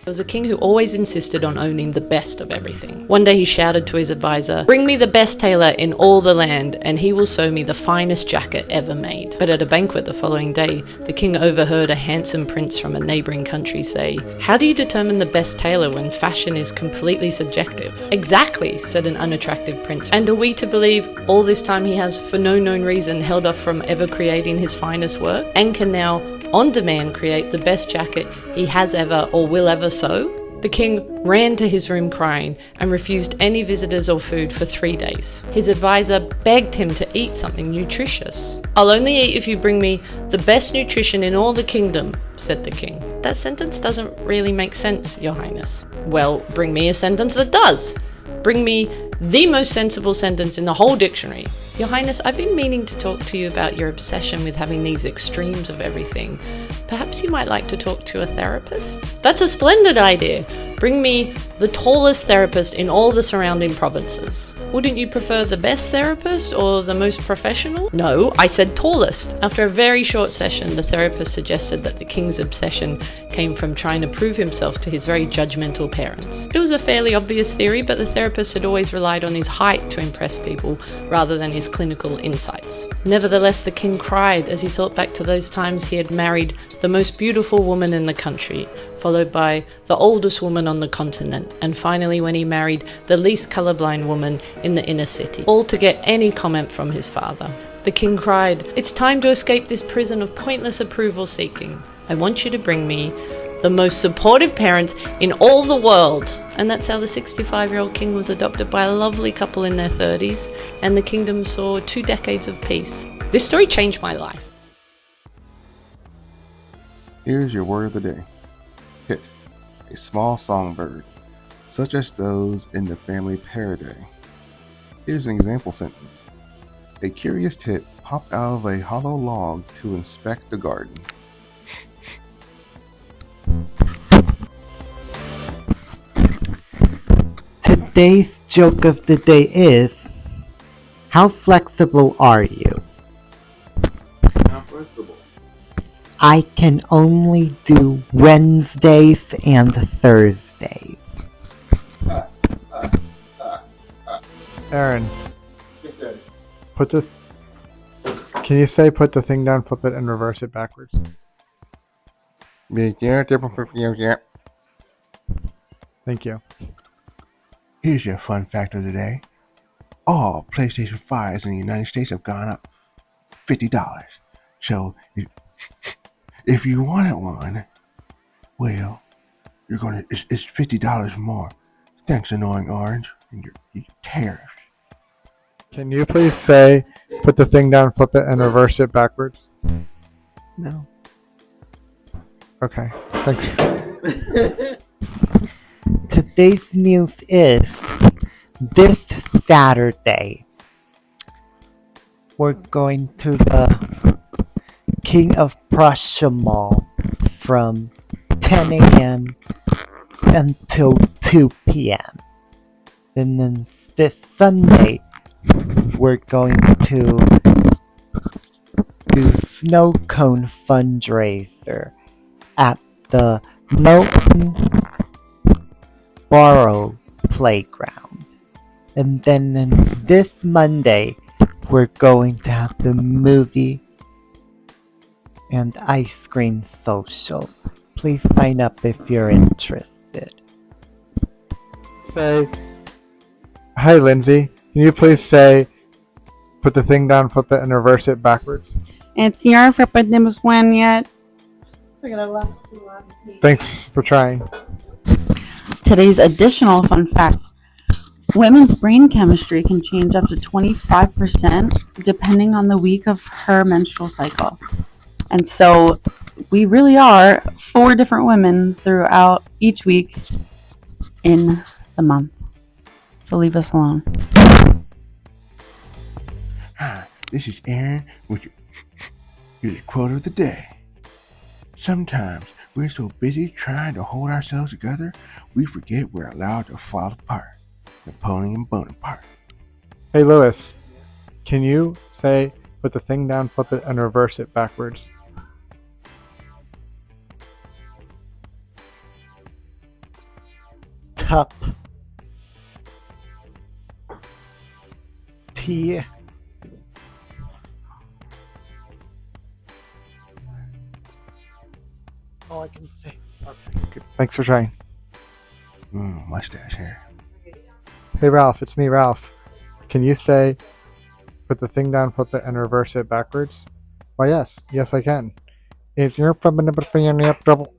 He was a king who always insisted on owning the best of everything. One day he shouted to his advisor, "Bring me the best tailor in all the land, and he will sew me the finest jacket ever made." But at a banquet the following day, the king overheard a handsome prince from a neighbouring country say, "How do you determine the best tailor when fashion is completely subjective?" "Exactly," said an unattractive prince. "And are we to believe all this time he has, for no known reason, held off from ever creating his finest work, and can now on demand create the best jacket he has ever or will ever sew?" The king ran to his room crying and refused any visitors or food for 3 days. His advisor begged him to eat something nutritious. "I'll only eat if you bring me the best nutrition in all the kingdom," said the king. "That sentence doesn't really make sense, Your Highness." "Well, bring me a sentence that does. Bring me the most sensible sentence in the whole dictionary." "Your Highness, I've been meaning to talk to you about your obsession with having these extremes of everything. Perhaps you might like to talk to a therapist?" "That's a splendid idea. Bring me the tallest therapist in all the surrounding provinces." "Wouldn't you prefer the best therapist or the most professional?" "No, I said tallest." After a very short session, the therapist suggested that the king's obsession came from trying to prove himself to his very judgmental parents. It was a fairly obvious theory, but the therapist had always relied on his height to impress people rather than his clinical insights. Nevertheless, the king cried as he thought back to those times he had married the most beautiful woman in the country, followed by the oldest woman on the continent, and finally when he married the least colorblind woman in the inner city, all to get any comment from his father. The king cried, "It's time to escape this prison of pointless approval seeking. I want you to bring me the most supportive parents in all the world." And that's how the 65-year-old king was adopted by a lovely couple in their 30s, and the kingdom saw 2 decades of peace. This story changed my life. Here's your word of the day. Tit, a small songbird, such as those in the family Parrot. Here's an example sentence. A curious tit popped out of a hollow log to inspect the garden. Today's joke of the day is, how flexible are you? Not flexible. I can only do Wednesdays and Thursdays. Aaron, Yes, Daddy. can you say put the thing down, flip it, and reverse it backwards? Thank you. Here's your fun fact of the day. All PlayStation 5s in the United States have gone up $50. So if you wanted one, well, it's $50 more. Thanks, Annoying Orange, and your tariffs. Can you please say put the thing down, flip it, and reverse it backwards? No. Okay, thanks. Today's news is, this Saturday, we're going to the King of Prussia Mall from 10 a.m. until 2 p.m. And then this Sunday, we're going to do snow cone fundraiser at the Mountain Borough Playground. And then this Monday, we're going to have the movie and ice cream social. Please sign up if you're interested. Say, hi Lindsay, can you please say put the thing down, flip it, and reverse it backwards? It's your for pwede one yet. Thanks for trying. Today's additional fun fact. Women's brain chemistry can change up to 25% depending on the week of her menstrual cycle. And so we really are 4 different women throughout each week in the month. So leave us alone. Hi, this is Aaron with your quote of the day. Sometimes we're so busy trying to hold ourselves together, we forget we're allowed to fall apart. Napoleon Bonaparte. Hey Lewis, can you say put the thing down, flip it, and reverse it backwards? cup tea. That's all I can say. Good. Thanks for trying. Mustache hair. Hey Ralph, it's me, Ralph. Can you say, put the thing down, flip it, and reverse it backwards? Why, yes. Yes, I can. If you're flipping the thing in the double.